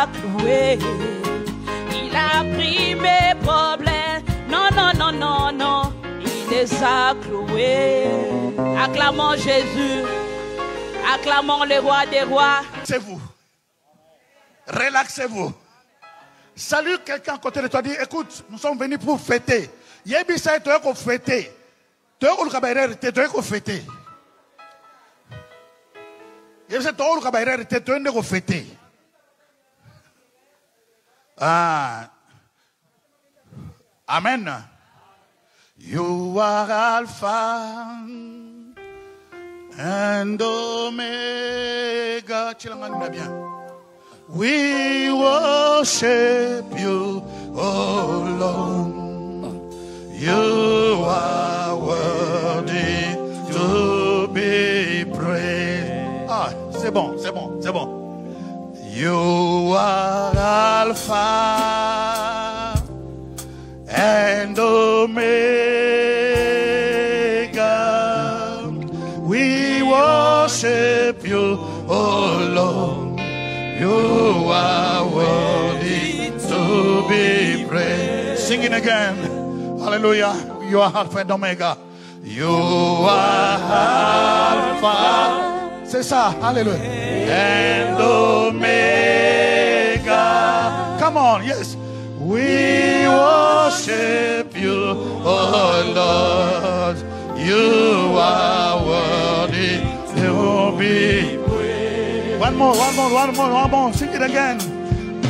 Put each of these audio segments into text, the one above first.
a cloué. Il a pris mes problèmes. Non, non, non, non, non. Il les a cloués. Acclamons Jésus. Acclamons le roi des rois. Relaxez-vous. Relaxez-vous. Salut quelqu'un à côté de toi. Dis, écoute, nous sommes venus pour fêter. Yébissa, tu es fêter. Tu es fêter. Ah. Amen. You are Alpha and Omega. We worship you, oh Lord. You are worthy to be praised. Ah, c'est bon, c'est bon, c'est bon. You are Alpha and Omega. We worship you, oh Lord. You are worthy to be praised. Sing it again. Hallelujah. You are Alpha and Omega. You are Alpha. C'est ça. Hallelujah. And Omega. Come on. Yes. We worship you, oh Lord. You are worthy to be praised. One more. Sing it again.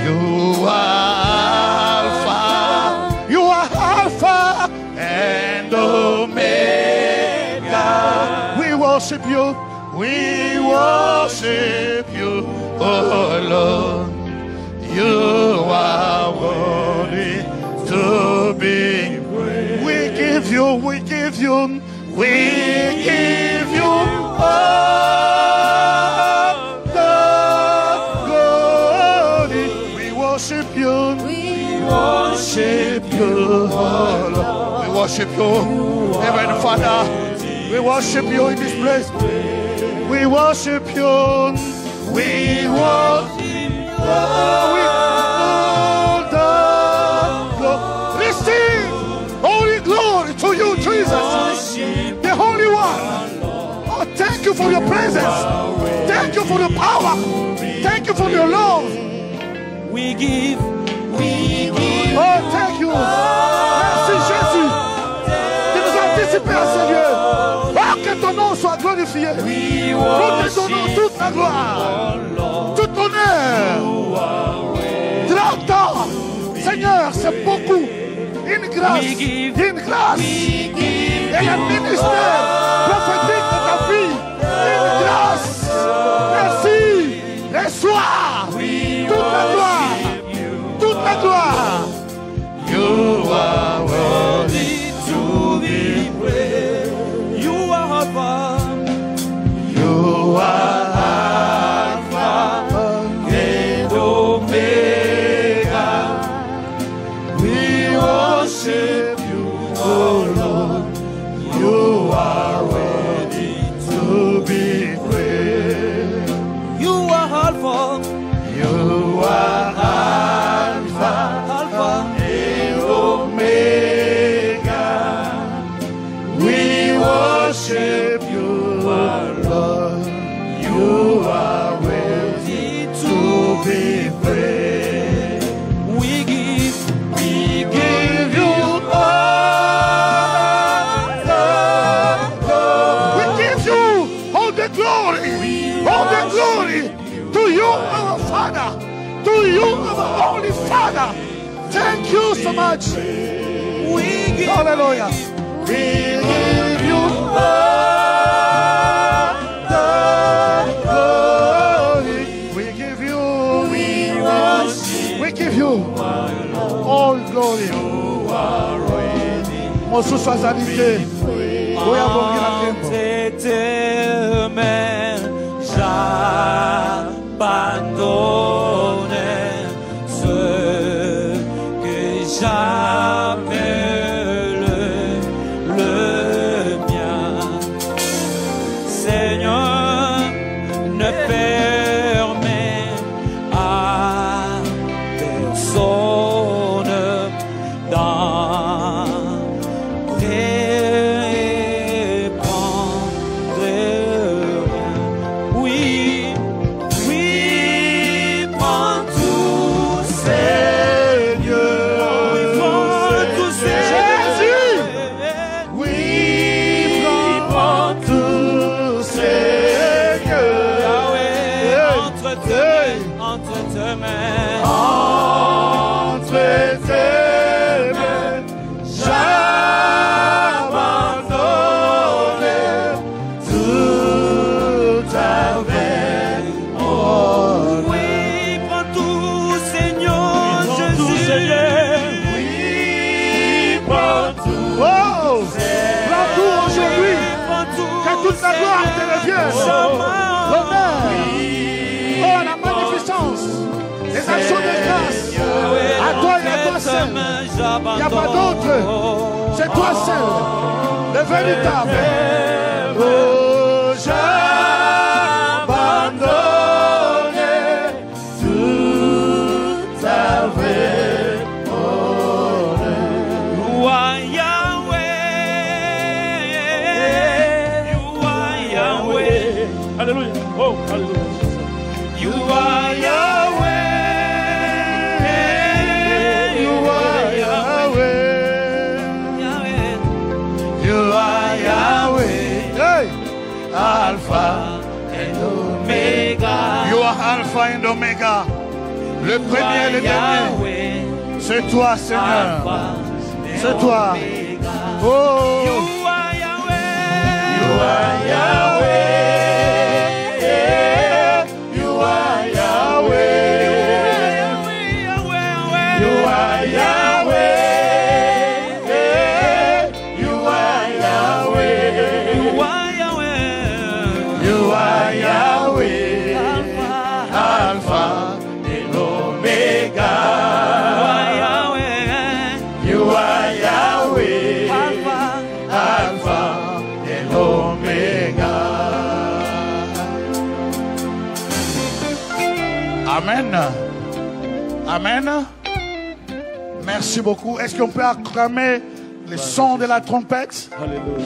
You are Alpha. You are Alpha and Omega. We worship you. We worship you, oh Lord. You are worthy to be praised. We give you all the glory. We worship you, oh Lord. We worship you, Heavenly Father. We worship you in this place. We worship you. We worship you. Receive holy glory to you, Jesus, the Holy One. Oh, thank you for your presence. Thank you for the power. Thank you for your love. We give. Oh, thank you. Merci Jésus de nous anticiper, Seigneur. Oh, que ton nom soit glorifié. Nous te donnons toute la gloire, tout honneur. 30 ans, Seigneur, c'est beaucoup. Une grâce, et un ministère prophétique de ta vie. Une grâce. Merci. Reçois toute la gloire. Toute la gloire. You are worthy to be praised. You are Alpha. You are Alpha and Omega. We worship you, oh Lord. You are worthy to be praised. You are Alpha. You are Alpha and Omega. We worship you, oh Lord. You are worthy to be praised. We give you all the glory. We give you all the glory. All the glory to you, our Father. To you, our Holy Father. Thank you so much. We give. Hallelujah. We give you all the glory. We give you all glory. Mosu Swazalite. Oya Bongina Tempo. Tes mains, j'abandonne ce que j'appelle le mien. Seigneur, ne permets à entre tes mains, entre tes mains. Entre tes mains, j'abandonne tout avec moi. Oui, prends tout, Seigneur Jésus. Oui, prends tout. Oh, prends tout aujourd'hui. Que toute la gloire te revienne. L'honneur. Oh, la magnificence. Les actions de grâce. À toi et à toi seul. Il n'y a pas d'autre. C'est toi seul. Le véritable. Oh, j'abandonne tout avec Louange Yahweh. Louange Yahweh. Alléluia. Oh, alléluia. You are Yahweh. You are Yahweh. Yahweh. You are Yahweh. Hey. Alpha And Omega. You are Alpha and Omega. Le premier et le dernier. Yahweh. C'est toi, Seigneur. Alpha C'est toi. Omega. Oh. You are Yahweh. You are Yahweh. You are Yahweh. You are Yahweh. You are Yahweh. You are Yahweh. Alpha and Omega. You are Yahweh. Alpha and Omega. Amen. Amen. Merci beaucoup. Est-ce qu'on peut acclamer les sons de la trompette? Alléluia.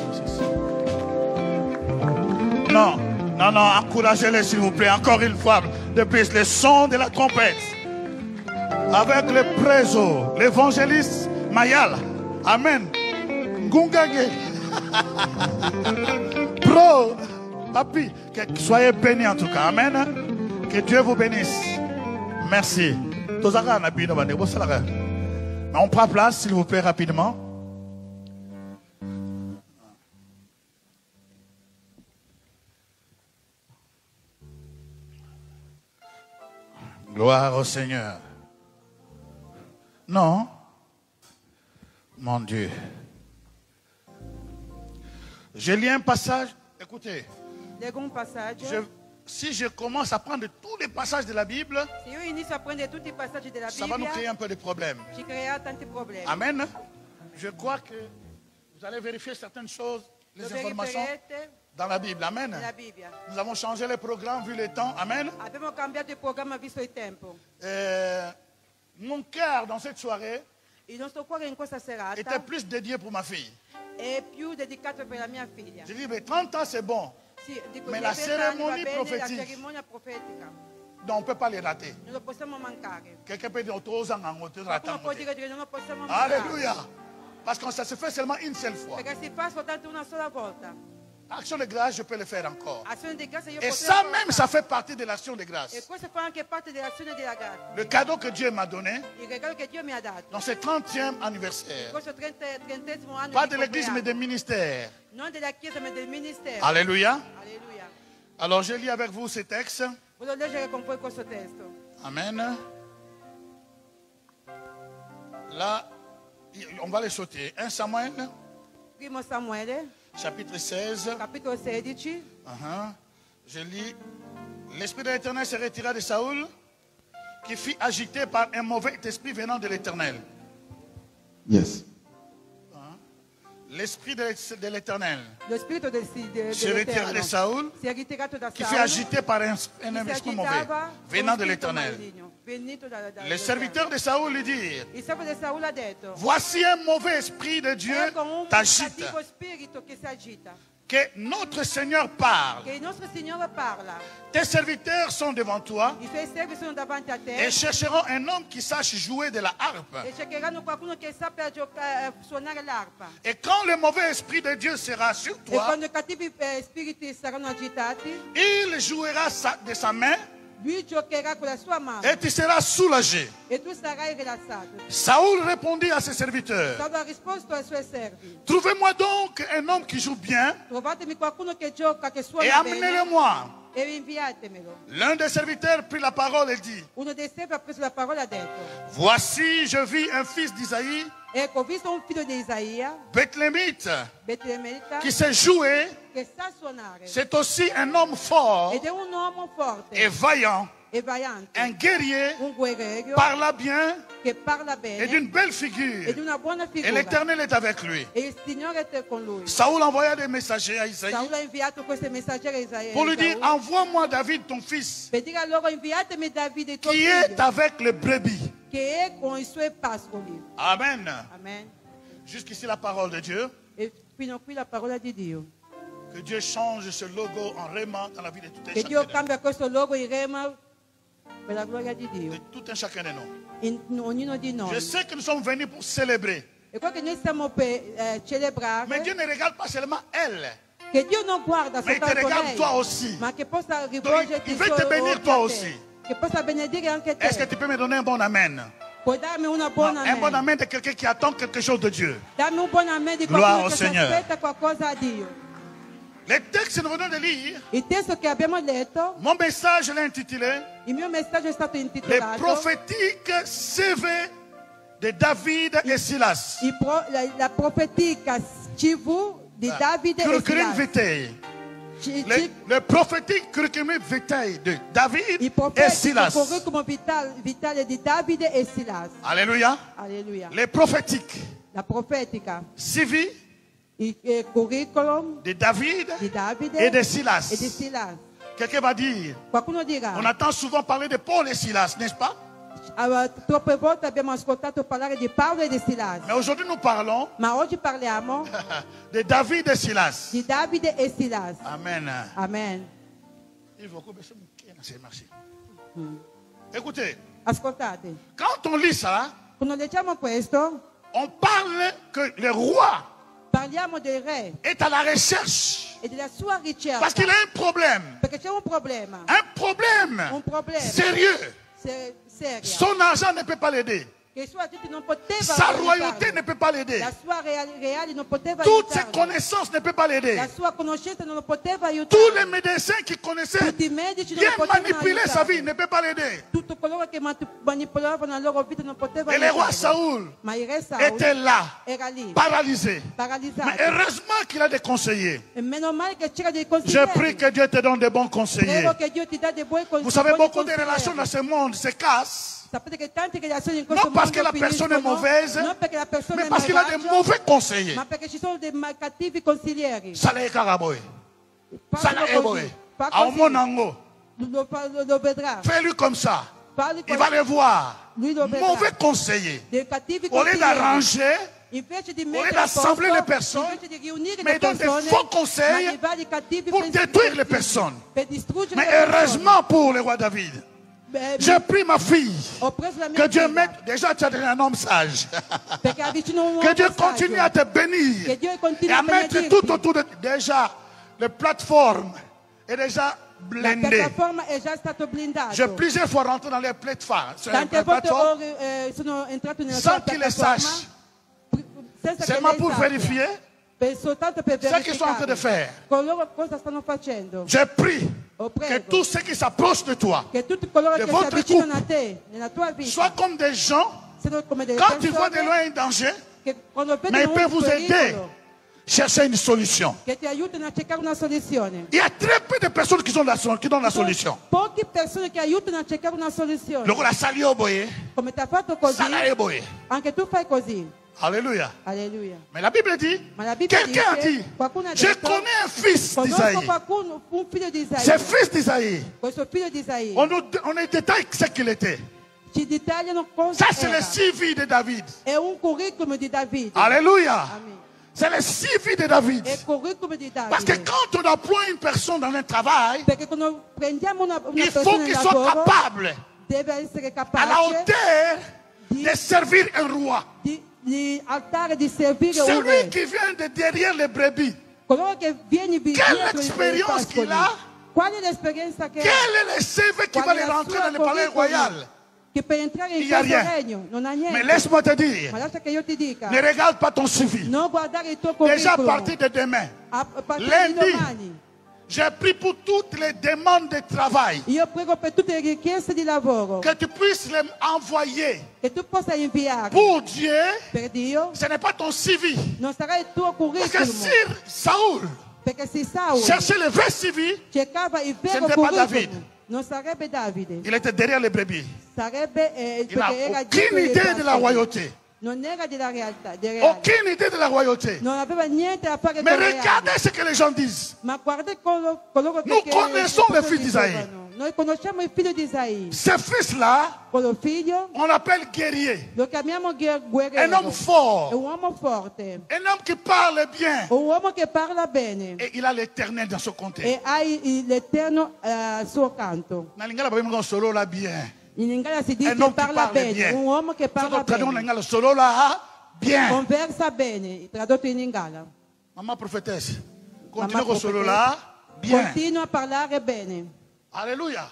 Non, non, non, encouragez-les s'il vous plaît. Encore une fois, de plus, les sons de la trompette. Avec le préso, l'évangéliste Mayal. Amen. Ngungage. Pro, papi, que soyez bénis en tout cas. Amen. Que Dieu vous bénisse. Merci. On prend place, s'il vous plaît, rapidement. Gloire au Seigneur. Non. Mon Dieu. J'ai lu un passage. Écoutez. Si je commence à prendre tous les passages de la Bible, ça va nous créer un peu de problèmes. Amen. Je crois que vous allez vérifier certaines choses, les informations dans la Bible. Amen. Nous avons changé les programmes vu le temps. Amen. Mon cœur dans cette soirée était plus dédié pour ma fille. Je dis, mais 30 ans c'est bon. Mais la cérémonie prophétique, non, on ne peut pas les rater. Quelqu'un peut dire, alléluia. Parce que ça se fait seulement une seule fois. Action de grâce, je peux le faire encore. Et ça même, ça fait partie de l'action de grâce. Le cadeau que Dieu m'a donné dans ce 30e anniversaire. Pas de l'église, mais des ministères. Alléluia. Alors, je lis avec vous ces textes. Amen. Là, on va les sauter. 1 Samuel. Chapitre 16. Je lis. L'esprit de l'Éternel se retira de Saoul, qui fut agité par un mauvais esprit venant de l'Éternel. Yes. L'esprit de l'Éternel se retira de Saoul, qui fut agité par un esprit mauvais venant de l'Éternel. Les serviteurs de Saoul lui dirent: voici un mauvais esprit de Dieu t'agite. Que notre Seigneur parle. Tes serviteurs sont devant toi et chercheront un homme qui sache jouer de la harpe. Et quand le mauvais esprit de Dieu sera sur toi, il jouera de sa main lui giocherà con la sua mano et tu seras soulagé. e tu sarai rilassato. Saoul répondit à ses serviteurs, Saulo ha risposto ai suoi servi: trouvez-moi donc un homme qui joue bien trovatemi qualcuno che gioca, che et suona bene, amenez-le-moi. e inviatemelo. L'un des serviteurs prit la parole et dit, Uno dei servi ha preso la parola e ha detto: voici, je vis un fils d'Isaïe, ecco, ho visto un figlio di Isaia, Bethlémite, Betleemita, qui sait jouer. che sa suonare C'est aussi un homme fort ed è un uomo forte et vaillant, e valiante, un guerrier, un guerriero parla bien che parla et bene d'une belle e figure. di una buona Et figura. l'Éternel est avec lui. E il Signore è con lui. Saoul envoya des messagers à Isaïe Saulo ha inviato questi messaggeri a Isaia pour lui dire, envoie-moi David, ton fils, per dire a loro: inviatemi Davide, tuo qui figlio, est avec le brebis. che è con i suoi pascoli. Amen. Amen. Jusqu'ici la parole de Dieu. E fino a qui la parola di Dio. Que Dieu change ce logo en Réma dans la vie de tout un Che chacun Dio de cambia questo logo in Rema per la gloria di Dio, nous. De tout un chacun de nous. in ognuno di Je noi. sais que nous sommes venus pour célébrer. E qua che noi stiamo per Mais celebrare, Dieu ne regarde pas seulement elle. che Dio non guarda Mais il te soltanto regarde lei, toi aussi. ma che possa il rivolgerti veut te bénir occhi toi a te, aussi. che possa benedire anche Est-ce que te. tu peux me donner un bon amen? Puoi darmi una buona Un bon amen. amen de quelqu'un qui attend quelque chose de Dieu. Dammi un buon amen di Gloire qualcuno au che si Seigneur. aspetta qualcosa a Dio. Les textes que nous venons de lire, Il testo che abbiamo letto, mon message l'ai intitulé il mio messaggio è stato Les intitolato prophétiques CV de David et Silas. la profetica CV di Davide e Curriculum Silas. vitae. Le prophétique curriculum vitae de David Il et profetico Silas. curriculum vitale di Davide e Silas. Alléluia. Alleluia. Les prophétiques La profetica, CV il curriculum de David di Davide et de Silas. e di Silas. Quelqu'un va dire, Qualcuno dirà: on entend souvent parler de Paul et Silas, n'est-ce pas? troppe volte abbiamo ascoltato parlare di Paolo e di Silas, Mais aujourd'hui nous parlons ma oggi parliamo de David et Silas. di Davide e Silas. Amen. Amen. Merci. Écoutez, Ascoltate, quand on lit ça, quando leggiamo questo, on parle que le roi parliamo del re est à la recherche e della sua ricerca, parce qu'il a un problème. perché c'è un problema Un problème Un problème. sérieux. serio, Son argent ne peut pas l'aider. che i suoi agenti non poteva Sa aiutarlo. royauté ne peut pas l'aider. La sua reale non poteva Toutes ses aiutarlo. connaissances ne peuvent pas l'aider. La sua conoscenza non lo poteva Tous aiutare. les médecins qui connaissaient Tutti i medici non bien lo potevano manipuler sa vie aiutare. ne peuvent pas l'aider. Tutto coloro che manipolavano la loro vita non potevano Et le roi aiutarlo. Saoul Ma il re Saul était là, era lì, paralysé. Mais paralizzato. heureusement qu'il a des conseillers. E meno male che c'era dei Je consiglieri. prie que Dieu te donne des bons conseillers. Prego che Dio ti dà dei buoni consigli. Vous savez, beaucoup de relations dans ce monde se cassent. Sapete che tante relazioni in questo Non parce mondo que la personne est finiscono, mauvaise, non perché la persona mais è parce qu'il a des malvagia, mauvais conseillers. ma perché ci sono dei cattivi consiglieri. Saleh Karaboy. Parlano Saleh così, Eboy. fa A così, Omonango. lo vedrà. Fais-lui comme ça. Parli Il così, va le voir. lui lo vedrà. Mauvais conseiller. Dei cattivi Au lieu consiglieri. d'arranger, Invece di lieu mettere a posto, d'assembler les personnes, invece di riunire mais le donne des persone, faux conseils ma gli vari cattivi pour pensieri détruire les personnes. per distruggere Mais le persone. heureusement pour le roi David, Beh, j'ai pris ma fille. ho preso la mia Que Dieu figlia, mette, déjà tu as devenu un homme sage. perché avvicino un uomo Que Dieu saggio. continue à te bénir. Che Dio Et continui à a mettre benedirti. tout autour de déjà, le plateforme est déjà La blindée. piattaforma è già stato blindato. J'ai plusieurs fois rentré dans les plateformes. Sur les Tante volte plateformes, sono entrato nella sans sua qu'il le piattaforma sache. senza che Seulement lei pour sappia, vérifier soltanto per ce qu'ils sont en train de verificare faire. coloro cosa stanno facendo. Je prie Ho que prego tous ceux qui s'approchent de toi che tutti coloro de che si votre avvicinano couple a te nella tua vita soient comme des gens, siano come delle quand tu vois de persone loin un danger, che quando mais ils vedono peuvent un vous aider, pericolo chercher une solution. che ti aiutano a cercare una soluzione. Il y a très peu de personnes qui donnent la solution. Poche persone che aiutano a cercare una soluzione. Le roi Salio Boye, Come ti ha fatto così, Salae Boye. anche tu fai così. Alléluia. Alleluia. Mais la Bible dit, Ma la Bibbia quelqu'un a dice, dit, qualcuno ha je detto, connais un fils conosco d'Isaïe. qualcuno, un figlio di C'est Isaia. fils d'Isaïe. Questo figlio di Isaia. On ne détaille ce qu'il était. Ci dettagliano cosa Ça, c'est era. le CV de David. È un curriculum di Davide. Alléluia. Amen. C'est le CV de David. È il curriculum di Parce que Davide. quand on emploie une personne dans un travail, Perché quando prendiamo una il faut persona qu'il in soit lavoro, capable, deve essere à la capace hauteur de servir un roi. di altare, di servire un Celui re. qui vient de derrière les brebis. Coloro che vieni Quelle dietro i expérience qu'il pascoli. a Qual è l'esperienza che Quel est le CV qui va les rentrer dans le palais royal? che per entrare in Il y a questo rien. regno non ha niente. Mais laisse-moi te dire, Ma lascia che io ti dica, ne regarde pas ton CV. non guardare il tuo Déjà à curriculum. partir de demain, A partire lundi, di domani, j'ai pris pour toutes les demandes de travail io prego per tutte le richieste di lavoro que tu puisses les envoyer che tu possa inviare pour Dieu. per Dio. Ce n'est pas ton CV. Non sarà il tuo Parce que curriculum, si Saoul perché se Saul cherchait le vrai CV, cercava il Ce vero n'était pas David. curriculum, non sarebbe Davide, il était derrière les brebis. sarebbe Il n'a perché era dietro aucune le idée de la pastori. royauté. Non era della realtà, del reale. Aucune idée de la royauté. Non aveva niente a fare Mais con il regardez reale. ce que les gens disent. Ma guarda coloro Nous che connaissons le fils d'Isaïe. dicevano. Noi conosciamo il figlio di Isaia. Ce fils-là, Quello figlio on l'appelle guerrier. lo chiamiamo Un guerriero. homme fort. È un uomo forte, Un homme qui parle bien. un uomo che parla bene Et il a l'éternel dans son comté. e ha l'Eterno al suo canto. Na lingala babenga ngo solo la bien. In Lingala si dice Un homme che qui parla parle bene, bien. un uomo che parla Solo traduit en bene, lingala solo la bien. conversa bene, tradotto in Lingala. Maman prophétesse, continue Maman con solo prophétesse, la bien. Continua a parlare bene. Alléluia.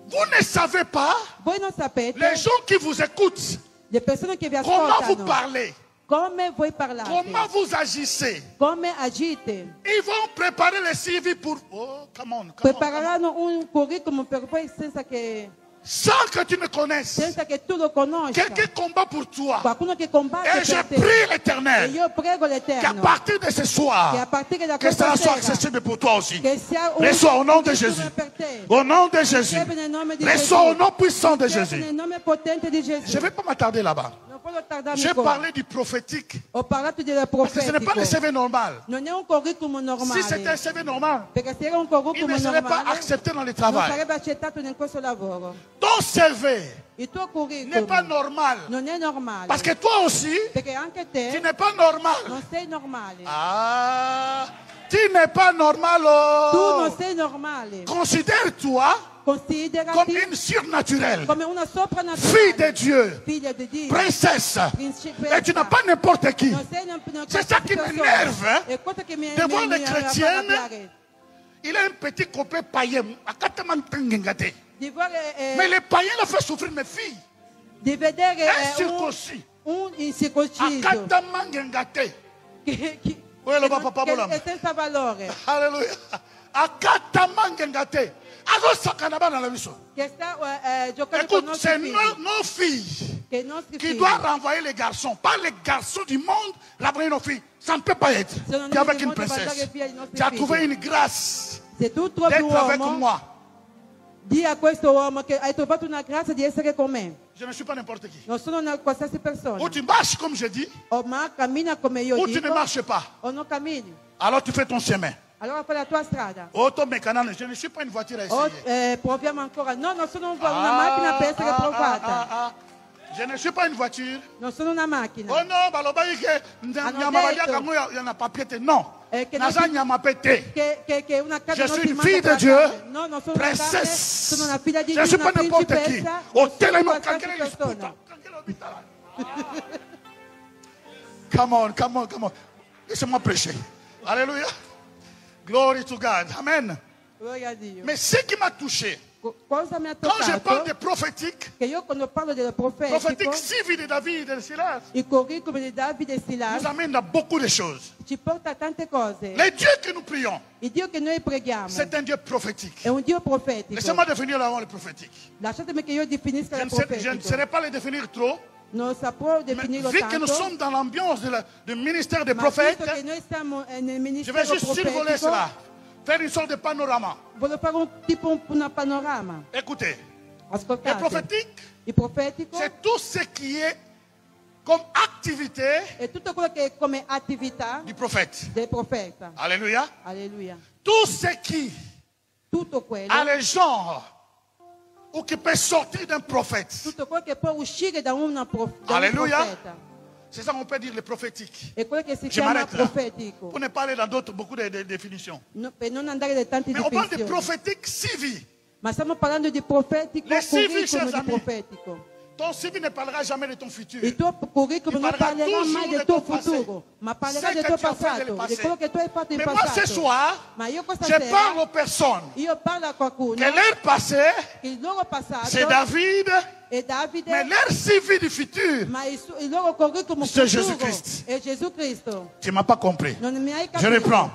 Vous ne savez pas, Voi non sapete, les gens qui vous écoutent, le persone che vi comment vous ascoltano, parlez, come voi parlate, comment vous agissez. come agite. Ils vont préparer les CV pour... Oh, come on, come on, come on. Prepareranno un curriculum per voi senza che Sans que tu ne connaisses. tu lo conosca. Quelqu'un combat pour toi. Qualcuno che combatte Et je per te. prie E l'Éternel io prego qu'à l'Eterno partir de ce che a soir, partire da que questa cela soit sera accessible pour toi aussi. che sia un Reçois au nom de curriculum Jésus. per te. Au nom de Jésus. Riceve nel nome di Reçois Gesù. au nom puissant de Riceve Jésus. nel nome potente di Gesù. Je ne vais pas m'attarder là-bas. Non posso tardarmi J'ai ancora. parlé du prophétique. Ho parlato del Parce que ce n'est pas profetico. le CV normal. Non è un curriculum Si c'était un normale. CV normal, Perché se era un il curriculum ne serait pas normale accepté dans le non travail. sarebbe accettato in questo lavoro. Ton CV Il tuo n'est pas curriculum normal. non è normale. Parce que toi aussi, Perché anche tu te n'es pas normal. non sei normale. Ah, tu n'es pas normal. Tu Oh. non sei normale. Considère-toi comme Considerati une surnaturelle, come una fille de soprannaturale. Dieu, Figlia di Dio. princesse. Principessa. Et tu n'as pas n'importe qui. Non sei C'est ça qui m'énerve, hein. È cosa che mi De voir les mi chrétiennes. arrabbiare. Il a un petit copain païen. Di vedere, Mais les païens l'ont fait souffrir, mes filles. di vedere Un circoncis. un incirconciso Akatamangengate. che Oui, le papa Bolam. è senza valore, Alléluia. Akatamangengate. Agosakana dans la mission. che sta giocando con i Écoute, c'est nostri nos, figli, nos filles che i nostri qui figli doivent renvoyer les garçons. Pas les garçons du monde, renvoyer nos filles. Ça ne peut pas être. Sono Tu es avec noi une di modo a princesse. mandare via i nostri Tu as figli. trouvé une grâce Se tu trovi un d'être avec uomo, moi. di a questo uomo che hai trovato una grazia di essere con me. Je ne suis pas n'importe qui. Non sono una qualsiasi persona. Ou tu marches comme je dis, O ma cammina come io ou tu ne dico, marches pas. o non cammini. Alors tu fais ton chemin. Allora fai la tua strada. Automécanane, je ne suis pas une voiture à O essayer. proviamo ancora. No, non sono una macchina per essere provata. Je ne suis pas une voiture. Non sono una macchina. Oh non, balobai ke nyama badia kango ya na papier te. Non. Che Naza non si- nyama pete. Che una carne Je non suis ti une mangia fille per de Dieu, la carne. No, non sono una carne, princesse. sono una figlia di Je ne Dio, suis una pas n'importe qui. principessa. Oh, Non sono tellement qualsiasi quelqu'un est persona. Come on, come on, come on. Laissez-moi prêcher. Alléluia. Glory to God. Amen. Gloria a Dio. Mais ce qui m'a touché, Cosa mi ha quand je parle toccato? de prophétique, Che io quando parlo del profetico, prophétique civile de David et de Silas, il curriculum di Davide e Silas nous amène à beaucoup de choses. ci porta a tante cose. Le Dieu que nous prions, Il Dio che noi preghiamo c'est un Dieu prophétique. è un Dio profetico. Laissez-moi définir avant le prophétique. Lasciatemi che io definisca Je il ne, sais- je ne profetico. saurais pas le définir trop, Non saprò mais definirlo vu que nous tanto, sommes dans l'ambiance du ministère des ma prophètes, visto che noi siamo nel je vais ministero juste survoler profetico, cela, faire une sorte de panorama. voglio fare un panorama. Écoutez, le Ascoltate, prophétique, il profetico c'est tout ce qui est comme activité è tutto quello che è come attività du prophète. del profeta. Alléluia. Alleluia. Tout ce qui Tutto quello, a le genre ou qui peut sortir d'un prophète. tutto quello che può uscire da un Alléluia. profeta. C'est ça qu'on peut dire le prophétique. È quello che si Je chiama m'arrête là. profetico. Pour ne pas aller dans d'autres, beaucoup de définitions. No, per non andare da tante Mais on parle de definizioni. prophétique civile. Ma stiamo parlando di profetico, Le CV, curriculum chers di amis. profetico. Ton CV ne parlera jamais de ton futur. Il tuo curriculum non parlerà parlerà mai toujours del de tuo ton passé. futuro, ma parlerà C'est del que tuo tu as fait passato, nel di passé. quello che tu hai fatto in Mais moi ce passato. soir, Ma io questa je sera parle aux personnes io parlo a qualcuno que leur passé, che il loro passato c'est David, è Davide, mais leur CV du futur, ma il loro curriculum c'est futuro Jésus-Christ. è Gesù Cristo. tu ne m'as pas compris. Non mi hai Je capito? reprends.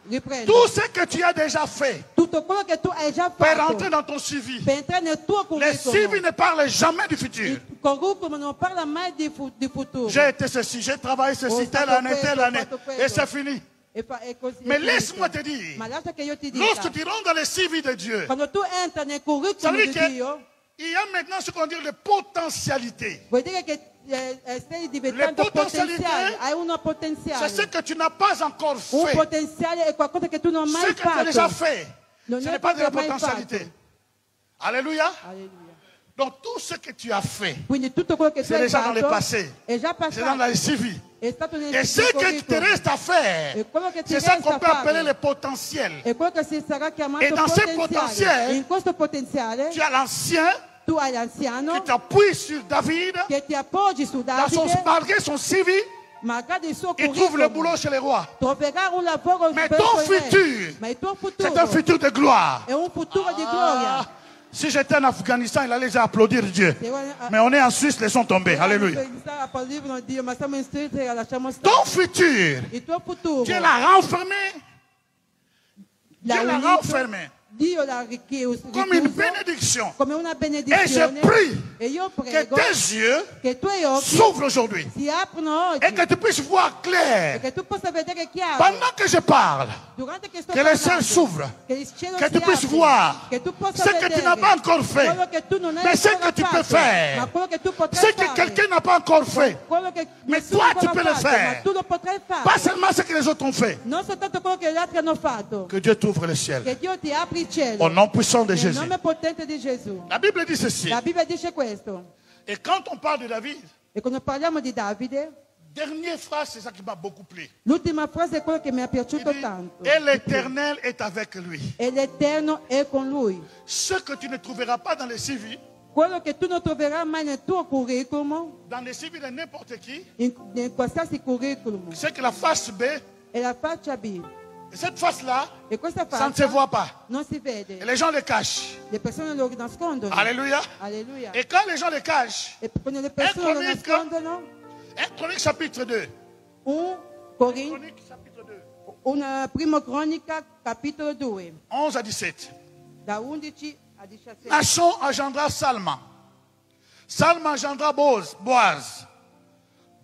Riprendo. Tout ce que tu as déjà fait Tutto quello che tu hai già peut fatto rentrer dans ton CV. per entrare nel tuo Les CV curriculum. ne parlent jamais du futur. Il curriculum non parla mai di futuro. J'ai été ceci, j'ai travaillé ceci, Oh, telle fatto année, quello, telle année, fatto quello. et c'est fini. È così, Mais è finito. laisse-moi te dire, Ma lascia che io ti dica, lorsque tu rentres dans les CV de Dieu, quando tu entri nel ça curriculum veut di dire Dio, qu'il y a maintenant ce qu'on dit les potentialités. vuol dire che stai diventando Le potenzialità potenziale, hai una C'est potenziale. ce que tu n'as pas encore Un fait. potenziale è qualcosa che tu non hai Ce mai que tu as déjà fatto. fait, Non ce è n'est pas de la mai potentialité. fatto. Alléluia. Alleluia. Donc tout ce que tu as fait, Quindi tutto quello che tu c'est hai déjà dans le fatto passé. è già C'est dans passato, la CV. è stato nel Et ce que tu te curriculum. reste à faire, E quello che ti c'est ça resta qu'on a peut appeler fare le potentiel. è quello che si sarà chiamato E dans ce potenziale. potenziale, In questo potenziale Tu as l'ancien tu hai l'anziano qui t'appuie sur David, che ti appoggi su dans Davide, malgré son CV, magari il suo il trouve le curriculum boulot chez les rois. troverà un lavoro Mais verso ton il re. futur, Ma il tuo c'est un futuro futur de gloire. è un futuro di gloria. Ah, si j'étais en Afghanistan, il allait déjà applaudir Dieu. Se vuoi- Mais on est en Suisse, les sont tombés. Alléluia. Applaudirono Dio, ma siamo in Svizzera, lasciamo stare. Ton futur, Il tuo futuro Dieu l'a renfermé, l'ha Dieu l'a unito, renfermé Dio l'ha richiuso comme une bénédiction. come una Et benedizione. je prie E io que prego tes yeux che i tuoi occhi s'ouvrent aujourd'hui si aprono oggi et que tu puisses voir e clair che tu possa vedere chiaro pendant que je parle. durante che sto Que les parlando, cieux s'ouvrent, che il cielo que si tu puisses apri, voir che tu possa ce que tu vedere n'as pas encore fait, quello che tu non hai mais ce ancora que tu fatto, peux faire, ma quello che tu ce potrai que fare, quelqu'un n'a pas encore fait. quello che Mais nessuno toi, ancora tu peux le fatto, faire. ma tu lo potrai fare, Pas seulement ce que les autres ont fait. non soltanto quello che gli altri hanno fatto, Que Dieu t'ouvre le ciel. che Dio ti apri il cielo Au nom puissant de nel Jésus. nome potente di Gesù. La Bible dit ceci. La Bibbia dice questo, Et quand on parle de David, e quando parliamo di Davide, dernière phrase, c'est ça qui m'a beaucoup plu. l'ultima frase è quella che mi è Il piaciuto dit, tanto. et l'Éternel est avec lui. E l'Eterno è con lui. Ce que tu ne trouveras pas dans les CV, Quello che tu non troverai mai nel tuo curriculum, dans les CV de n'importe qui, in qualsiasi curriculum, c'est que la face B, è la faccia B. et cette face-là, E questa ça ne se faccia voit pas. non si Et vede. les gens le cachent. Le persone lo nascondono. Alléluia. Alleluia. Et quand les gens le cachent, E quando le persone lo Chronique. nascondono, 1 Chronique chapitre 2. un Corinto, Chronique chapitre 2. una prima cronica, capitolo 2, 11 à 17. da 11 a 17. Nachon engendra Salma. Salma engendra Boaz.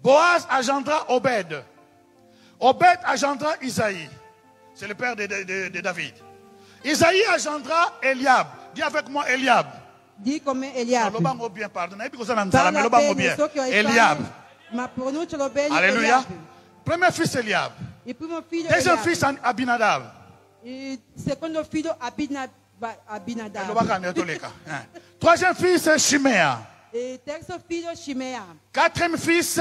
Boaz engendra Obed. Obed engendra Isaïe. C'est le père de David. Isaïe engendra Eliab. Dis avec moi Eliab. Di come Ah, Eliab. lo bango bien, pardon. Mais le Parla bango bene, bien. so che hai Eliab. fame, ma pronuncialo bene. Alléluia. Eliab. Premier fils Eliab. Il primo figlio Deuxième Eliab. fils Abinadab. Il secondo figlio Abinadab. Lo bango toleka. Troisième fils Shimea. Il terzo figlio Shimea. Quatrième fils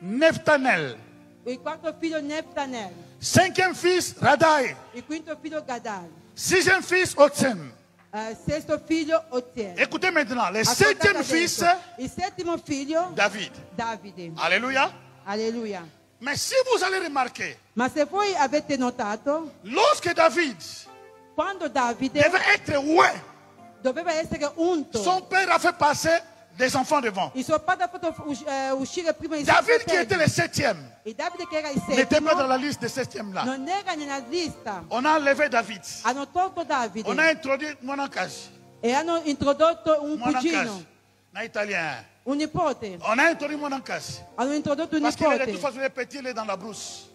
Nephtanel. Il quarto figlio Neftanel. Cinquième fils Radai. Il quinto figlio Gadal. Sixième fils Otsem. Sesto figlio Otien. Écoutez maintenant, le Ascoltate septième adesso. fils Il settimo figlio David. Davide. Alléluia. Alleluia. Mais si vous allez remarquer, Ma se voi avete notato, lorsque David quando Davide devait être loin, doveva essere unto, son père a fait passer des enfants devant. il suo padre ha fatto uscire prima i suoi David qui fratelli. était le septième E Davide che era il n'était pas dans settimo la liste des septièmes là. non era nella lista. On a enlevé David. Hanno tolto Davide On a introduit Monankash. e hanno introdotto un Monankash. cugino, Un italien. un nipote. On a introduit Monankash. Hanno introdotto un Parce qu'il est de toute nipote. façon le petit, il est dans la brousse.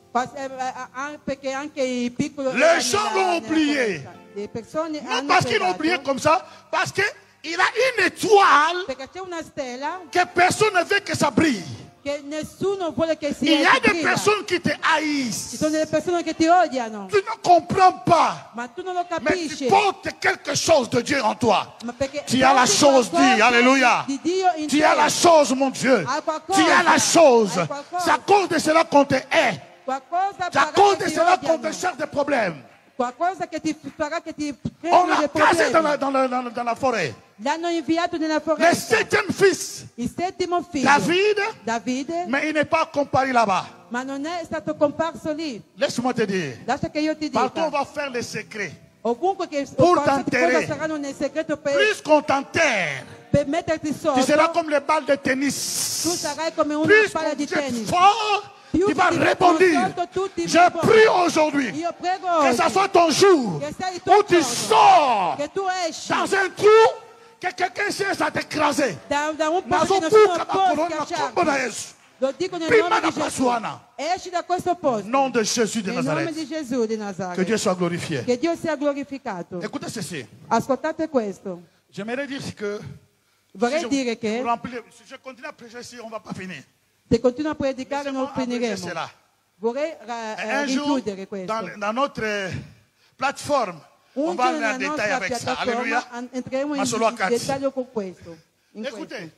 Perché anche i piccoli Les erano gens nella- l'ont nella oublié. foresta. Le persone Non hanno parce qu'ils l'ont pregato, oublié comme ça, parce qu'il a une étoile perché c'è una stella que personne ne veut que ça brille. che nessuno vuole che Il y a des brilla. personnes qui te Ci haïssent. sono delle persone che ti odiano, Tu ne comprends pas. ma tu non lo Mais tu capisci. portes quelque chose de Dieu en toi. Ma perché Tu as la porti chose, qualcosa dis, alléluia. di Dio in Tu te. as la chose, mon Dieu. Hai qualcosa. Tu as la chose. Hai qualcosa. C'est à cause de cela qu'on te hait. Qualcosa C'est à farà cause che de ti cela qu'on odiano. te cherche des problèmes. Qualcosa che ti farà che ti On creino l'a dei cassé problemi. dans la forêt. L'hanno inviato nella Le foresta. septième fils Il settimo figlio, David, mais il n'est pas comparé là-bas. ma non è stato comparso lì. Laisse-moi te dire. Lascia che io ti Partout on dica. va faire les secrets. Ovunque che Pour qualsiasi t'enterrer. cosa saranno nel segreto Plus qu'on t'enterre, per metterti tu seras sotto, comme les balles de tu tennis. sarai come una Plus palla qu'on di jette tennis. fort, Più tu vas ti mettono rebondir. sotto, tu ti Je rebondi. prie aujourd'hui Io prego que ça oggi soit ton jour che sia il tuo où tu giorno, sors che tu esci dans un trou que quelqu'un cherche à t'écraser. da un Ma posto che so nessuno puka può makoloni makombo na schiacciarti. Yesu. Lo dico nel Prima nome da di Gesù. Pasuana. Esci da questo posto. Nom de Jésus de Nel nome Nazareth. di Gesù di Que Nazareth. Dieu soit glorifié. Che Dio sia glorificato. Écoutez ceci. Ascoltate questo. J'aimerais dire que Vorrei si dire je, che si je continue à prêcher ici, on ne va pas finir. se continuo a predicare non Laissez-moi abréger finiremo. cela. Vorrei Un jour, richiudere questo. dans notre plateforme, on Un va giorno aller en nella détail nostra avec ça. piattaforma Alléluia. entreremo Ma solo a in cazzo. dettaglio con questo. in Écoutez, questo.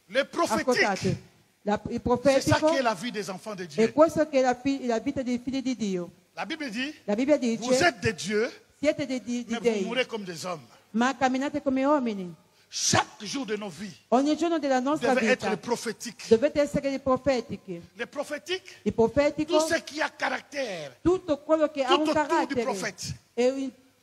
le prophétique, Ascoltate, il c'est ça profetico qui est la vie des enfants de è Dieu. questo che è la vita dei figli di Dio. La Bible dit, La Bibbia vous dice, êtes des dieux, siete di mais vous dei, mourrez comme des hommes. ma camminate come uomini. Chaque jour de nos vies Ogni giorno della nostra devait être vita le prophétique. dovete essere dei profetici. Le prophétique, Il profetico, tout ce qui a caractère. tutto quello che ha Tutto un autour du carattere prophète. è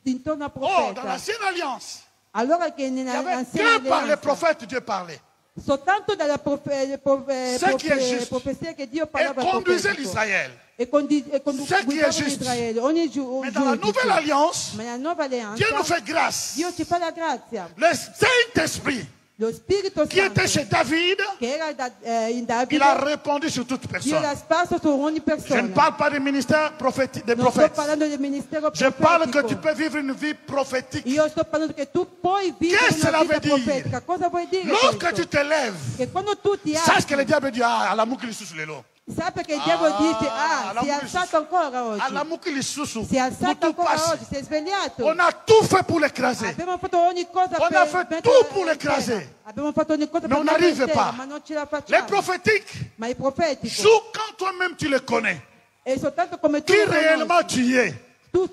intorno al Oh, dans profeta. l'ancienne alliance, Allora che il y avait nell'anziana que par les alleanza, prophètes Dieu parlait. soltanto dalla Ce qui est juste. profezia che Dio Et parlava al conduisait profetico. l'Israël. E Ce qui est guidava juste. Israele ogni giorno. Mais dans la nouvelle alliance, Ma nella nuova alleanza Dieu nous fait grâce. Dio ci fa la grazia. Le Saint-Esprit Lo Spirito qui Santo était chez David, che era in il Davide, a répandu sur toute Dio personne. l'ha sparso su ogni Je ne persona. parle pas du ministère prophétique des Non sto prophètes. parlando del ministero Je parle que profetico. tu peux vivre une vie prophétique. Io sto parlando che tu puoi vivere Che cela una vita veut dire? profetica. Cosa vuoi dire Lorsque questo? tu te lèves, Che quando tu ti sache que le alzi, diable dit à l'amour qu'il sous les lots. sappi che il diavolo dice, la si è alzato ancora À oggi. l'amour qu'il sous. Si è alzato Tout ancora passe. oggi, si è svegliato. On a tout fait pour l'écraser. Abbiamo fatto ogni cosa On per a fait metterla tout pour in l'écraser. terra. Abbiamo fatto ogni cosa Mais per on metterla n'arrive in terra, pas. ma non ce la Les facciamo. prophétiques, Ma il profetico sous quand toi-même tu les connais, è soltanto come tu qui lo réellement conosci. tu es.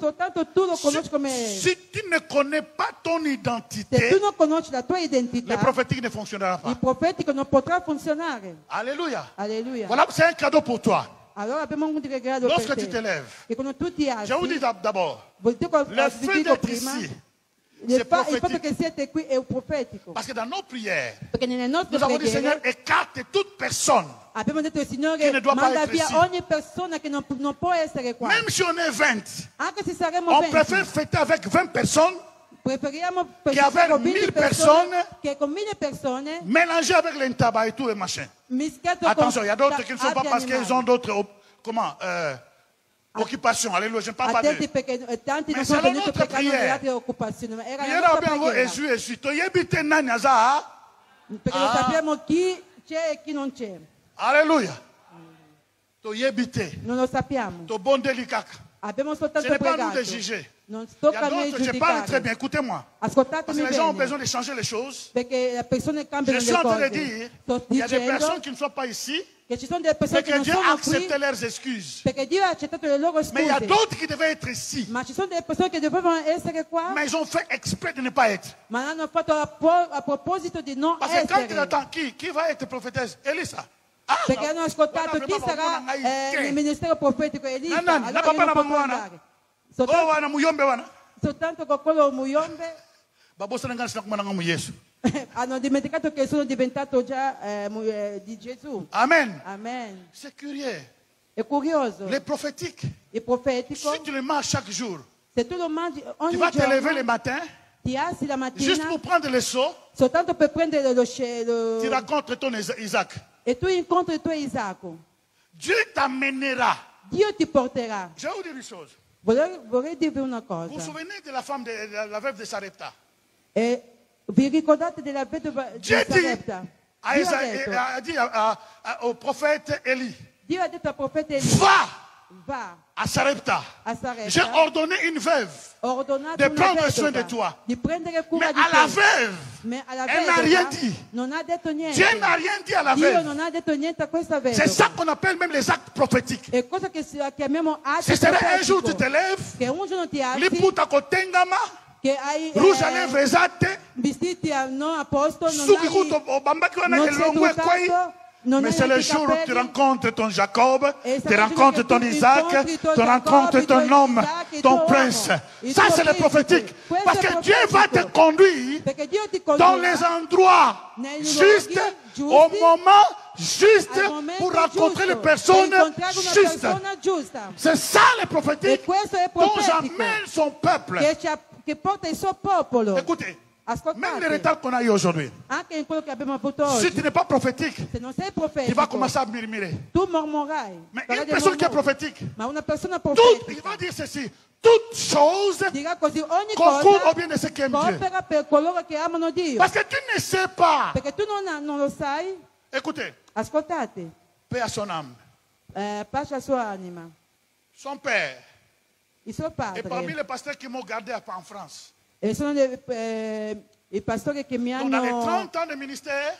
Soltanto tu lo conosci come Si tu ne connais pas ton se identité, tu non conosci la tua le identità, prophétique ne fonctionnera pas. il profetico non potrà funzionare. Alléluia. Alleluia. Voilà, c'est un cadeau pour toi. Allora abbiamo un regalo Lorsque per tu te te. lèves, E quando tu ti alzi, je vous dis d'abord, vi dico le vi fait dico d'être prima, ici, il c'est fatto prophétique. che siete qui è un profetico. Parce que dans nos prières, Perché nelle nostre nous avons dit, Seigneur, preghiere écarte toute personne. abbiamo detto al Che Signore ne doit pas manda être via ici. ogni persona che non può essere qua. Même si on est 20, Anche se saremo on 20, préfère fêter avec 20 personnes, preferiamo che aver con 1000 1000 persone, che con 1000 persone mélangées avec l'intaba et tout et machin. mischiato Attention, il y a d'autres con qui ne sont pas altri parce qu'ils animali. ont d'autres occupations. Alléluia, je ne parle pas Attenti d'eux. perché tanti Ma non se sono la venuti nostra perché hanno prière. delle altre occupazioni, ma era la Prière nostra bien go preghiera. Jésus. To yebite nani aza. Perché lo sappiamo chi c'è e chi non c'è. Alléluia. To yebite. Non lo sappiamo. To bondeli kaka. Abbiamo Ce soltanto n'est pas nous pregato. de juger. Non Il y tocca a a noi d'autres, je parle très bien, giudicare. écoutez-moi. Parce Ascoltatemi que les gens ont bene. besoin de changer les choses. Perché le persone Je cambiano suis le en train de cose. dire, Sto il y a des dicendo personnes qui ne sont pas ici, che ci sono delle persone mais che que non Dieu a sono qui accepté leurs excuses. perché Dio ha accettato le loro Mais il y a scuse. d'autres qui devaient être ici, Ma ci sono delle persone che dovevano essere qua, mais ils ont fait exprès de ne pas être. ma l'hanno fatto a proposito di non Parce que quand il essere. attend qui va être prophétesse? Elisa. Ah, Perché hanno ascoltato chi sarà nel ministero profetico Elisa. Nani, Allora na io non papa posso na andare. Oh, wana muyombe wana. Soltanto con quello Muyombe Babosa na ngana kumana ngamu Yesu. hanno dimenticato che sono diventato già di Gesù. Amen. Amen. C'est curieux. È curioso. Les prophétiques, Il profetico, si tu le manges chaque jour, se tu lo mangi tu ogni vas te lever le giorno, matin, ti alzi la juste mattina pour prendre le seau, soltanto per prendere lo tu rencontres ton Isaac. e tu incontri il tuo Isacco. Dieu t'amènera. Dio ti porterà. Je vais vous dire une chose. Vorrei dirvi una Vous vous cosa. souvenez de la femme, de la veuve de Sarepta? E vi ricordate della vedova di Dieu dit, Sarepta? a dit au prophète Élie, Dio ha detto al profeta Elia, va va à Sarepta. a J'ai Sarepta, ordonné une veuve ho ordinato de una prendre soin vedova de toi. di prendere Mais cura di à la te. veuve, Ma alla elle n'a vedova rien dit. non ha detto niente. Dieu n'a rien dit à la Dio veuve. non ha detto niente a questa C'est ça vedova. qu'on appelle même les actes prophétiques. È cosa che chiamiamo atti Ce serait un jour tu profetico. te lèves, Che un giorno ti alzi, liputa kotengama, che hai rouge à lèvres esate, vestiti non a posto, non suki hai, kuto bambaki wana non che sei longo e truccato, quoi. non Mais hai c'est le anche jour où tu capelli. rencontres ton Jacob, Et tu ça veut rencontres dire ton que tu Isaac, incontri ton tu Jacob, rencontres il ton tuo homme, Isaac, il ton tuo prince. uomo, il Ça, tuo c'est le principe. prophétique. Questo Parce è que Dieu va te profetico. conduire Perché Dio ti dans condurrà les endroits nei justes, luoghi giusti, au moment juste, al momento pour rencontrer giusto, les per personnes incontrare una justes. persona giusta. C'est ça le E prophétique questo è dont profetico j'amène son peuple. che porta il suo popolo. Écoutez, même les Ascoltate, retards qu'on a eu aujourd'hui, anche in quello che abbiamo avuto si oggi, tu n'es pas prophétique, se non sei tu vas profetico, commencer à murmurer. tu mormorai. Mais farai une dei personne qui est mormori. prophétique, Ma una persona il profetica va dire ceci, toute chose dirà così: ogni concourt au cosa bien de ceux qui aiment Dieu. coopera per coloro che amano Dio. Parce que tu ne sais pas. Perché tu non lo sai. Écoutez, Ascoltate, paix à son âme. pace alla sua anima, Son père. il suo Et parmi padre. les pasteurs qui m'ont gardé en France, E sono i pastori che mi donc dans les hanno 30 ans de ministère,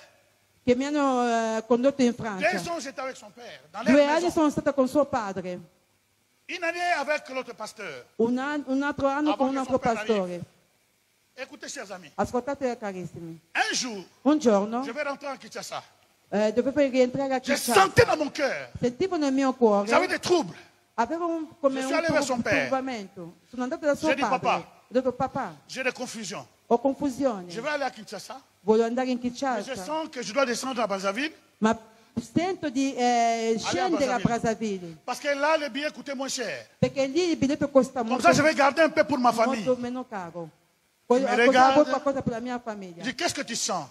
condotto in 2 Francia. ans j'étais avec son père, dans 2 leur anni maison. sono stata con suo padre, Une année avec l'autre pasteur. un altro anno con un altro pastore. Écoutez, chers amis, Ascoltate carissimi, un jour, un giorno je vais rentrer en Kinshasa. dovevo rientrare a Je Kinshasa. sentais dans mon cœur, Sentivo nel mio cuore, j'avais des troubles. avevo come Je suis allé vers son un père. turbamento. Sono andata da suo J'ai dit, padre. papà. Ho detto: papà, J'ai des confusions. ho confusione, Je vais aller à Kinshasa, voglio andare in mais je Kinshasa, sens que je dois descendre à Brazzaville, ma sento di scendere a Brazzaville, parce que là, le billet coûtait moins cher. perché lì il biglietto costa Comme molto, ça, je vais garder un peu pour ma famille. molto meno caro. mi Così regarde. avevo qualcosa per la mia Je famiglia. dis, qu'est-ce que tu sens?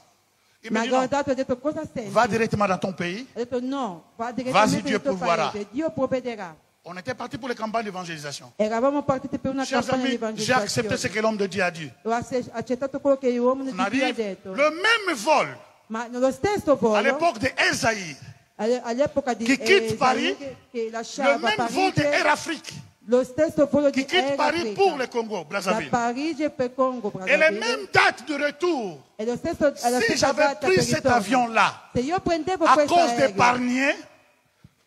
Il Mi me ha dit, non, guardato e ha detto: cosa senti? va directement dans ton pays. Ho detto: no, va Vas-y, direttamente Dieu nel tuo pourvoira. paese, Dio provvederà. On était parti pour les campagnes d'évangélisation. Eravamo partiti per una Chers campagna di amis, j'ai accepté ce evangelizzazione. que l'homme de Dieu a dit. Ho accettato quello che l'uomo di On Dio ha arrive, detto. le même vol, Ma nello stesso à volo, l'époque de Esaïe, all'epoca di Chi quitte Esaïe, Paris, che le lasciava même vol de Parigi, Air Afrique, lo stesso volo qui di quitte Air Paris Africa, pour le Congo, da Brazzaville. Parigi per Congo, Et les Brazzaville, mêmes dates de retour, e lo stesso, alla si stessa j'avais data pris per cet ritorno. avion-là, Se io prendevo à questo cause aereo, d'épargner,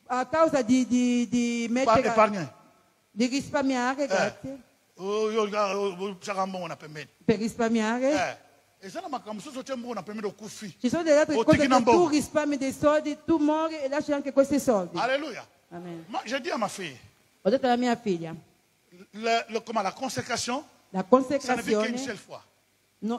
a causa di pas mettere, d'épargner. di risparmiare, grazie, Oh, Charambon, on a permis. per risparmiare, Et ça, on a permis de couper. ci sono delle altre Oh, cose che Tikinambo. tu risparmi dei soldi, tu muori e lasci anche questi soldi. Alléluia. Amen. Moi, j'ai dit à ma fille, Ho detto alla mia figlia, la consécration, la ça ne vit qu'une consecrazione seule fois.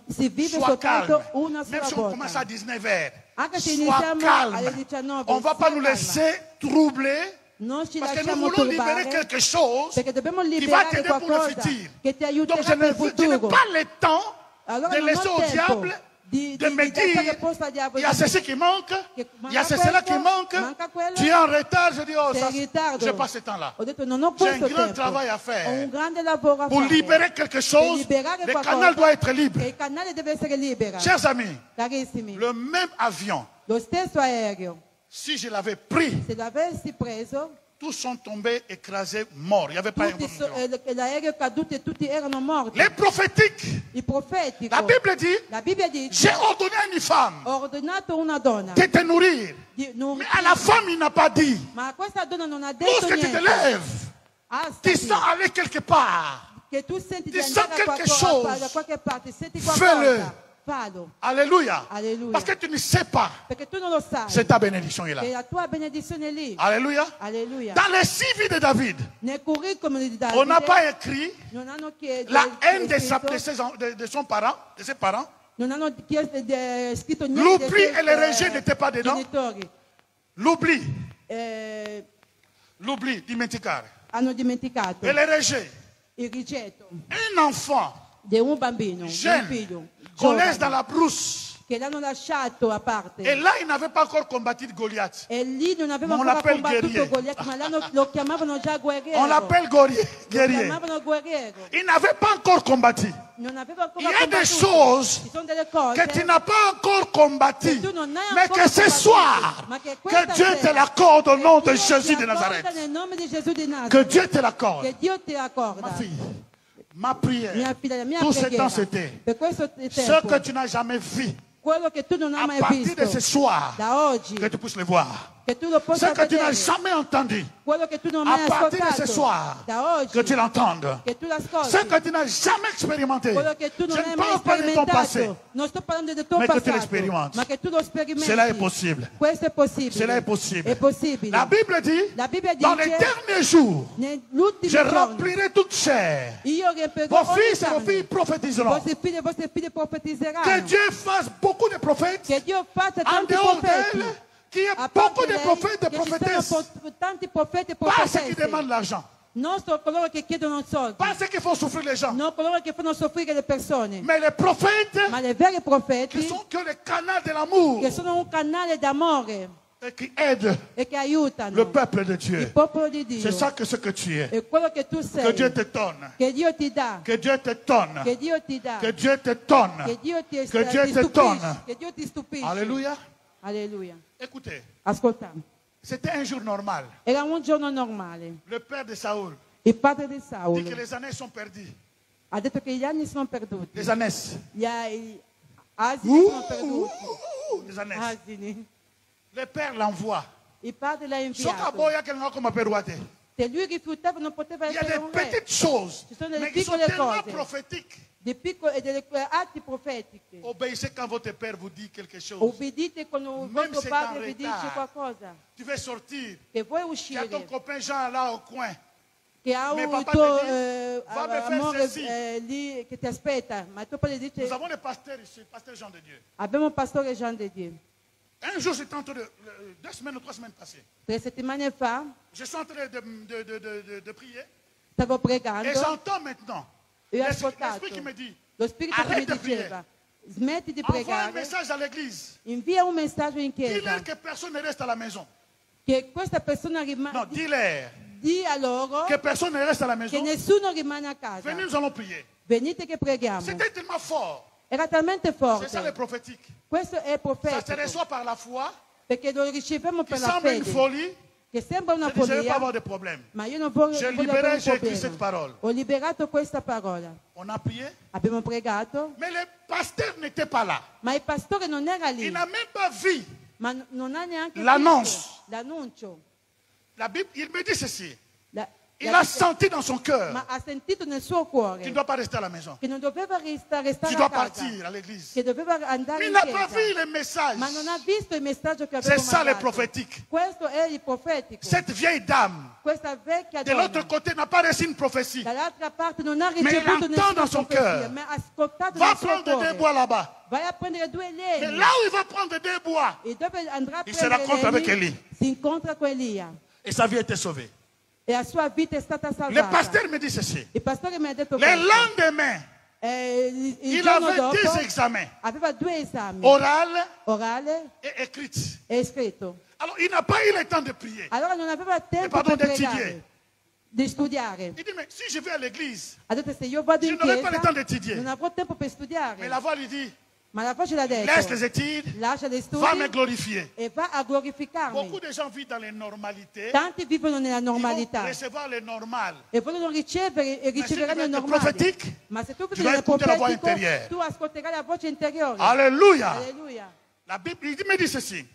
si vive Sois soltanto calme. una Même sola si on commence à volta. 19h, Anche se sois iniziamo calme. alle 19, On ne va pas sia nous calma. laisser troubler Non ci parce que nous lasciamo voulons libérer turbare, quelque chose perché dobbiamo qui va liberare t'aider pour le qualcosa futur. che ti Donc aiuterà je per il n'ai futuro. pas le temps Allora de non laisser ho au tempo diable di de me dare dire, posto al diavolo, il y a ceci qui manque, che il y a manca cela questo, qui manque, manca quello. tu es en retard, je dis, oh, Sei ça, in ritardo. je passe ce temps-là. Ho detto: non ho J'ai un questo grand tempo, travail à faire. ho un grande lavoro a Pour fare. libérer quelque Per chose, liberare le qualcosa, canal doit être libre. e il canale deve essere libero. Chers amis, Carissimi, le même avion, lo stesso aereo, si je l'avais pris, se l'avessi preso, tous sont tombés, écrasés, morts. Il n'y avait pas un tutti bon l'aereo è caduto e tutti erano morti. Les prophétiques, I profeti, la Bible dit, la Bibbia dice: j'ai ordonné à une femme ho ordinato una donna de te nourrir. di non- Mais à la femme, il n'a pas dit, ma questa donna non ha detto lorsque tu te niente. lèves, tu Alzati, sens aller quelque part. che tu senti di tu andare sens quelque qualcosa, chose. da qualche parte, senti Fais-le. qualcosa, fallo, Alléluia. Alléluia. Parce que tu ne sais pas, perché tu non lo sai, c'est ta bénédiction est là. che la tua benedizione è lì. Alléluia. Alleluia. Dans les 6 vies de David, Nel curriculum di on n'a Davide pas écrit non hanno chiesto, la haine de, scritto, de ses parents. non hanno chiesto, scritto niente L'oubli et le rejet n'étaient pas dedans. genitori. L'oubli, Eh, l'oubli, dimenticare. hanno dimenticato Et le rejet. il rigetto Un enfant di un bambino, di un jeune figlio qu'on giovane, laisse dans la brousse. che l'hanno lasciato a parte. Et là, il n'avait pas encore combattu Goliath. E lì non aveva Ma on ancora l'appelle combattuto guerrier. Goliath, ma lo chiamavano già guerriero. On l'appelle guerrier. Lo guerrier. chiamavano guerriero. Il n'avait pas encore combattu. Non aveva Il ancora y a des combattuto. choses Ci sono delle cose que tu n'as pas encore combattu. che tu non hai Mais ancora que ce combattuto, soir, ma che que questa Dieu te sera, l'accorde au nom de Dio Jésus ti de accorda Nazareth. nel nome di Gesù di Que Nazareth. Dieu te l'accorde. Che Dio ti Ma accorda. fille, ma prière, Mia figlia, la mia tout ce preghiera, temps c'était per questo ce tempo, que tu n'as jamais vu. quello che tu non hai À mai partir de visto, ce soir, da oggi, que tu puisses le voir. che tu lo Ce possa que tu n'as vedere, jamais entendu. quello che tu non À hai mai partir de ce ascoltato, soir, da oggi, que tu l'entendes. che tu l'ascolti, Ce que tu n'as jamais expérimenté. quello che tu Je non ne hai mai parle pas de ton passé. sperimentato, non sto parlando del tuo Mais que tu passato, l'expérimentes. ma che tu lo sperimenti. Cela est possible. Questo è possibile. Cela est possible. È possibile. La Bible dit, La Bibbia dans les dice, derniers jours, nell'ultimo je giorno, remplirai toute chair. io riempirò Vos ogni fils et vos filles carne. prophétiseront. Vostri figli e vostre figlie Que profetizzeranno. Dieu fasse beaucoup de prophètes Che Dio faccia en tanti dehors profeti. d'elle, qu'il y ait A beaucoup parte de lei, prophètes et che ci siano prophétesses. tanti profeti e Pas ceux qui profetesse. demandent l'argent. Non sono coloro che chiedono soldi, Pas ceux qui font souffrir les gens. non coloro che fanno soffrire le persone, Mais les prophètes ma i veri qui profeti sont que les canaux de l'amour che sono un canale d'amore et qui aident e che aiutano le peuple de il Dieu. popolo di Dio. C'est ça que ce que tu es. È quello che tu Que sei, Dieu te donne. che Dio ti dà, Que Dieu te donne. che Dio ti dà, Que Dieu te donne. che Dio ti Que Dieu te stupisce, donne. che Dio ti stupisce. Alléluia. Alleluia. Écoutez, Ascoltate, c'était un jour normal. era un giorno normale. Le père de Saoul Il padre di dit Saulo que les années sont perdues. ha detto che gli anni sono perduti, Les années. gli asini sono perduti. Les années. Asini. Le père l'envoie. Il padre l'ha Soka inviato. boya kelanga comme peruate. Se lui rifiutava non poteva Il y a essere des un re. petites choses, Ci sono delle mais qui sont piccole tellement cose. prophétiques. Di piccoli e delle atti profetiche. Obéissez quand votre père vous dit quelque chose. Obbedite quando il Même vostro se padre t'en vi dice retard. qualcosa. Tu veux sortir. Che vuoi Il y a ton uscire, copain Jean là au coin. che ha Mais un papa tuo ti dice, va me faire amore ceci. lì che ti aspetta. Ma tuo padre Nous dice, avons des pasteurs ici, pasteur Jean de Dieu. abbiamo un pastore Jean de Dieu. Un jour, j'étais en train de, 2 semaines ou 3 semaines passées, 3 settimane fa je suis en train de prier stavo et pregando j'entends maintenant e ho l'esprit ascoltato qui me dit, lo spirito che mi arrête de diceva, smetti di envoie un pregare, message à l'église. invia un messaggio in Dis-leur chiesa que personne ne reste à la maison. che questa persona Non, rimane, dis-leur di a loro que personne ne reste à la che maison. nessuno rimane a casa. Venez, nous allons prier. Venite che preghiamo. C'était tellement fort. Era talmente C'est ça le forte. prophétique. Questo è Ça se profetico, reçoit par la foi, perché lo riceviamo qui per la semble une fede, folie. che sembra una Je dis, je ne vais pas follia, avoir de problème. ma io non voglio, Je voglio avere libérais, un j'ai écrit cette problema. parole. Ho liberato questa parola. On a prié, Abbiamo pregato, mais le pasteur n'était pas là. ma il pastore non era Il lì, n'a même pas vu ma non ha neanche L'annonce. visto l'annuncio. la Bible. Il me dit ceci. La- Il la- a senti dans son cœur ma ha sentito nel suo qu'il cuore ne doit pas rester à la maison. che non doveva restare Tu a dois casa, partir à l'église. che doveva andare Mais il in n'a pas vu chiesa, les messages. ma non ha visto il messaggio che C'est avevo ça le mandato. prophétique. Questo è il profetico. Cette vieille dame, Questa vecchia de l'autre donna côté, n'a pas reçu une prophétie. dall'altra parte non ha il ricevuto entend nessuna dans son profezia, cœur. ma ha ascoltato Va nel suo prendre des bois cuore. là-bas. Vai a prendere 2 Mais legni là où il va prendre des bois, e dove andrà a il se prendere rencontre avec legni, Élie. si incontra con Elia et sa vie était sauvée. e la sua vita è stata Le salvata. pasteur me dit ceci. Il pastore mi ha detto Le questo. lendemain, Il il giorno avait dopo 2 examens, aveva 2 esami, oral orale et écrit. e scritto. Alors, il n'a pas eu le temps de prier. Allora non aveva tempo pardon, per d'étudier. pregare, di studiare. Il dit, mais si je vais à l'église, Ha detto se io vado je in n'aurai pas le temps chiesa d'étudier. non avrò tempo per Mais studiare. la voix lui dit, Ma la voce l'ha laisse detto, les études, lascia gli va me studi glorifier. e va a glorificarmi. Beaucoup de gens vivent dans les normalités. Tanti vivono nella Ils vont normalità recevoir le normal. e vogliono ricevere e riceveranno il diventi normale. prophétique, Ma se tu tu vivi vas nel écouter la voix profetico, intérieure. tu ascolterai la voce interiore. Alléluia. Alleluia. La Bible, il me dit ceci.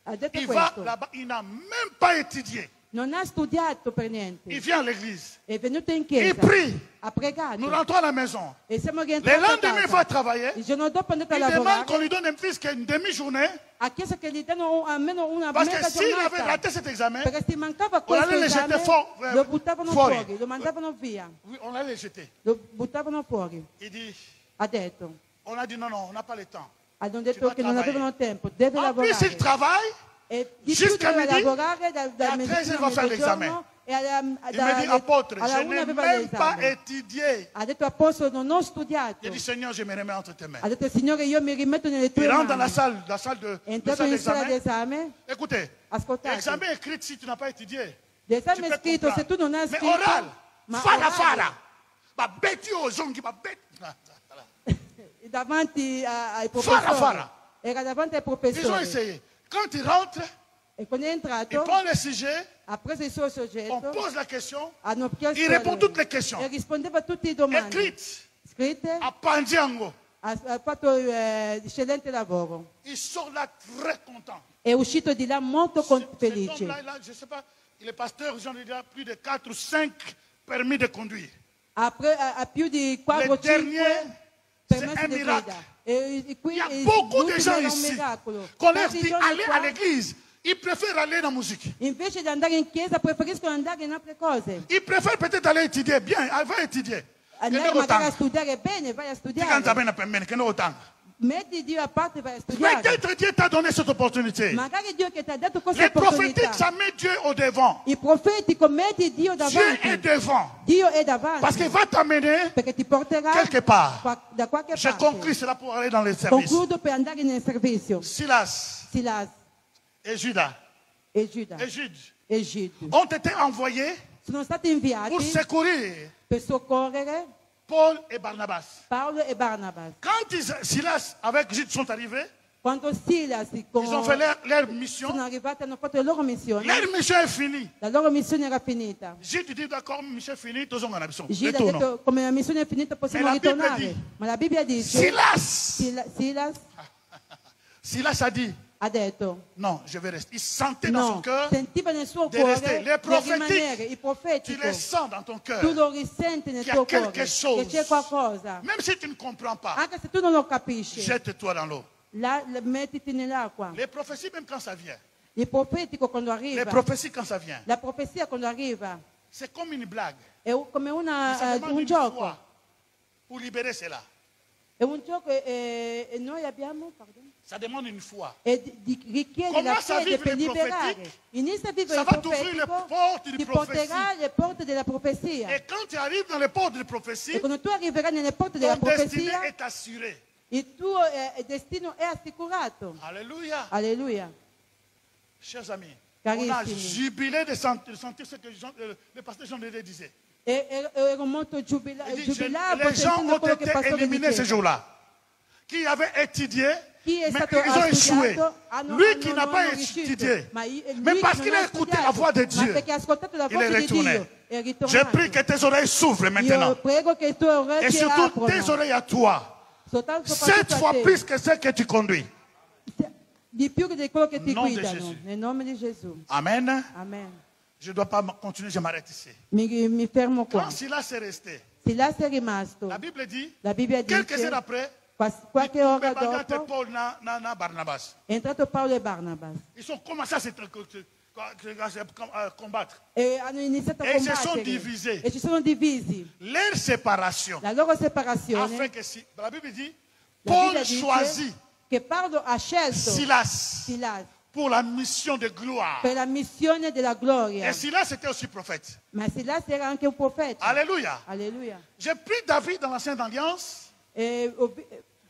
Ha detto Il va questo. là-bas, il n'a même pas étudié. Non ha studiato per Il niente. vient à l'église. È venuto in Il chiesa, prie. ha pregato Nous rentrons à la maison. e siamo Le rientrati a lendemain, il va casa. travailler. Il giorno dopo è andato a Il demande lavorare. qu'on lui donne un fils qui a une demi-journée. Ha chiesto che gli danno almeno una Parce que mezza s'il avait giornata. raté cet examen, Perché se mancava on questo allait le esame, jeter lo buttavano fuori. fuori, lo mandavano via, oui, on allait le jeter. lo buttavano fuori. Il dit, Ha detto, on a dit non, non, on n'a pas le temps. hanno Tu detto dois che non travailler. avevano tempo, deve En plus, il lavorare. travaille. E di più jusqu'à doveva midi, lavorare e dal a 13 mezzogiorno va fare mezzogiorno, l'esame. e alla, Il me dit, apôtre, alla je una n'ai aveva même pas l'esame. étudié. Ha detto apostolo, non ho studiato. Il dit, Seigneur, je me remets entre tes mains. Ha detto Signore, io mi rimetto nelle tue Il rentre dans mani. la salle È entrato in sala d'examen. d'esame. Écoutez, Ascoltate, l'examen écrit si tu n'as pas étudié. l'esame tu è peux scritto, se tu non hai Mais scritto, oral, ma fara orale, fara. Ma betti aux gens qui davanti ai Fara, professori. fara. Era davanti ai Ils ont professori. essayé. Quand il rentre, E quando è il entrato, prend le sujet, ha preso il suo on soggetto, pose la question, hanno chiesto il a répond lui toutes les questions. e rispondeva a tutte le domande Écrite scritte à Pandiango. ha fatto eccellente lavoro. Il sort là très content. È uscito di là molto Cet felice. homme-là, je ne sais pas, il est pasteur, j'en ai déjà plus de 4 ou 5 permis de conduire. Ha più di 4 Le o 5 dernier, c'est permessi un di miracle. guida. E qui Il y a beaucoup de gens l'ultimo era un ici. miracolo. Qu'on leur Tanti dit giorni aller qua, à l'église, ils préfèrent aller dans la musique. invece di andare in chiesa preferiscono andare in altre cose. Ils préfèrent peut-être aller étudier. Bien, va étudier. Andare magari a studiare bene, vai a studiare. Metti Dio a parte e vai a studiare. Peut-être Dieu t'a donné cette opportunité. Magari Dio che ti ha dato questa Les prophétiques, opportunità. ça met Dieu au devant. Il profetico metti Dio Dieu davanti. est devant. Dio è davanti. Parce qu'il va t'amener Perché ti porterà quelque part. da qualche J'ai parte. compris cela pour aller dans les services. Concludo per andare nel servizio. Silas Silas et Judas e Giuda et Jude e Gide ont été envoyés sono stati inviati pour secourir per soccorrere Paul et Barnabas. Paolo e Barnabas. Quand Silas avec Jude sont arrivés, Quando Silas ils ont fait leur mission. sono arrivati hanno fatto le loro missioni, Leur mission est finie. la loro missione era finita. Jude dit d'accord, mission est finie, tous ont en mission. Gide ha Retournons. detto come la missione è finita possiamo Ma la Bibbia ritornare. dice- Ma la Bibbia dice Silas. Silas Silas a dit ha detto non, je vais rester. Il sentait dans son no, cœur. sentiva nel suo di cuore restare. Le di profetiche, rimanere. Il Tu profetico les sens dans ton cœur. tu lo risenti nel Qu'il y a tuo quelque cuore chose. che c'è qualcosa, Même si tu ne comprends pas, anche se tu non lo capisci, jette-toi dans l'eau. mettiti nell'acqua. Les prophéties, même quand ça vient. Il profetico quando Les arriva, prophéties, quand ça vient, la profezia quando arriva c'est comme une blague. è come Ça demande un une gioco. foi pour libérer cela. È un gioco e noi abbiamo, pardon, Ça demande une foi. e richiede la Commence a fede vivre per le liberare. prophétiques. Inizia a vivere Ça il va t'ouvrir le profetico, porte ti di porterà alle porte della profezia. Et quand tu arrives dans les portes de prophétie, E quando tu arriverai nelle porte della ton destinée profezia, est assurée. il tuo destino è assicurato. Alléluia. Alleluia. Chers amis, Carissimi. on a jubilé de sentir ce que le pasteur Jean Dédé disait. Ero molto Il dit, giubilato les gens sentendo ont quello che il été pastore éliminés ce diceva. jour-là. Qui avaient étudié, Chi è mais stato ils ont échoué. studiato, Lui qui n'a non pas hanno riuscito. étudié, Ma lui mais che parce non qu'il ha a écouté studiato, la voix de ma Dieu, perché ha ascoltato la il voce est di retourné. Dio, è Je ritornato. prie que tes oreilles s'ouvrent maintenant. Io prego che i tuoi Et orecchie surtout tes aprono. oreilles à toi. Soprattutto 7 a fois te. plus que celle que tu conduis. Di più di quello che ti Nome di guidano. Gesù. Nel nome di Gesù. Amen. Amen. Je ne dois pas continuer, je m'arrête ici. Mi fermo qua. Quand Silas est resté, Silas è rimasto. la Bible dit, La Bibbia quelques dice, heures après, qualche ora Bagdad et dopo, Paul na Barnabas. è entrato Paolo e Barnabas. Ils ont commencé à se combattre. E hanno iniziato a E si sono combattere. divisi. E ci sono divisi. Leur séparation La loro a separazione. fait que si, la Bible dit, La Paul Bibbia dice choisit che Paolo ha scelto Silas Silas pour la mission de gloire. per la missione della gloria. Et Silas était aussi prophète. Ma Silas era anche un profeta. Alléluia. Alleluia. J'ai pris David dans l'Ancienne Alliance. E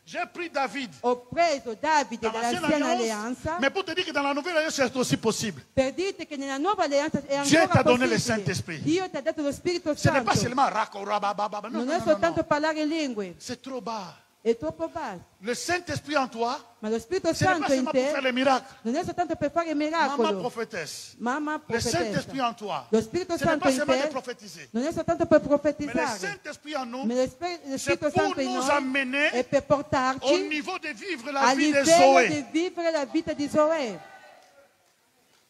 J'ai pris David ho preso Davide dans l'Ancienne dall'anziana Alliance. alleanza Mais pour te dire que dans la Nouvelle Alliance, c'est aussi possible. per dirti che nella nuova alleanza è Dieu ancora t'a donné le possibile. Saint-Esprit. Dio ti ha dato lo Spirito Ce n'est Santo. pas seulement rakorabababa. Non, Non non, è non, soltanto non. parlare in lingue, C'est trop bas. è troppo basso. Le Saint-Esprit en toi, Ma lo Spirito ce n'est pas Santo in seulement pour faire te les miracles. non è soltanto per fare Maman miracoli. prophétesse. Mamma Le profetessa. Saint-Esprit en toi, Lo Spirito ce n'est Santo pas in seulement de te prophétiser. non è soltanto per Mais le profetizzare, Saint-Esprit en nous, ma lo c'est Spirito pour Santo in nous noi amener è per au portarci niveau de vivre a la vie de livello Zoé. di vivere la vita di Zoe.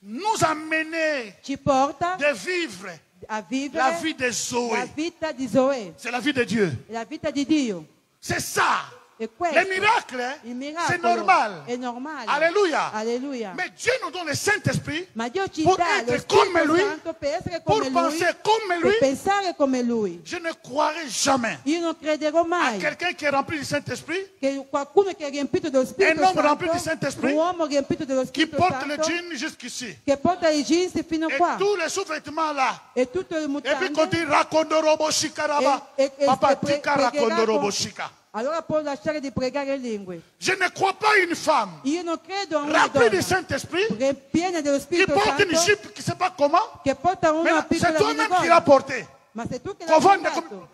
Nous amener Ci porta de vivre a la vivere vie de la Zoé. vita di Zoe, C'est la vie de Dieu. la vita di Dio. C'est ça. E questo, Les miracles, hein, il miracolo c'est normal. è normale. Alléluia. Alleluia. Mais Dieu nous donne le Saint-Esprit Ma Dio ci pour dà lo être comme Spirito lui, Santo per essere pour come lui, penser comme lui. per pensare come lui. Je ne croirai jamais Io non crederò à mai quelqu'un qui est rempli du Saint-Esprit, che qualcuno che è riempito dello Spirito Un uomo rempli di Santo, Saint-Esprit, un uomo riempito dello qui Spirito porte le Santo, jean jusqu'ici. che porta i jeans fino Et qua tous les sous-vêtements là. e tutto il Et puis mutande. quand il Rakondorobo Shikaraba, E Papa pre- Tika pregherà Rakondorobo con- Shika. Allora può lasciare di pregare in lingue. Je ne crois pas une femme Io non credo a una remplie du donna Saint-Esprit piena dello qui Spirito porte une Santo jupe qui ne sait pas comment. che porta Mais una c'est piccola toi-même qui minigonna. l'as portée. Ma se tu che l'hai Confonde portato,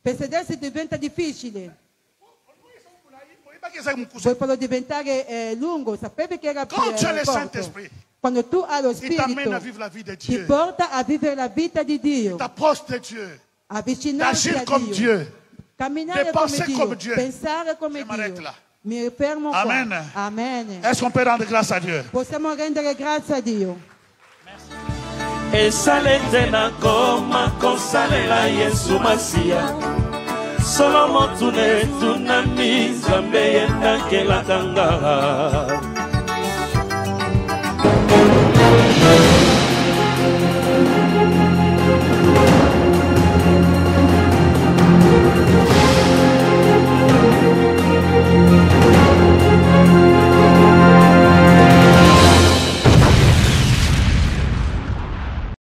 per sedersi diventa difficile, vuoi farlo diventare lungo, sapevi che era Quand tu as le corto. Saint-Esprit, Quando tu hai lo il t'amène Spirito, à vivre la vie de ti Dieu. porta a vivere la vita di Dio, T'approches de Dieu. avvicinarsi D'agir a comme Dio, Dieu. de penser comme Dieu. Pensare come Je m'arrête Dio. là. Mi fermo qua. Amen. Amen. Est-ce qu'on peut rendre grâce à Dieu? Possiamo rendere grazie a Dio. esalete na ngoma kosalela Yesu Masiya solo motune tunami Nzambe yendakelaka nga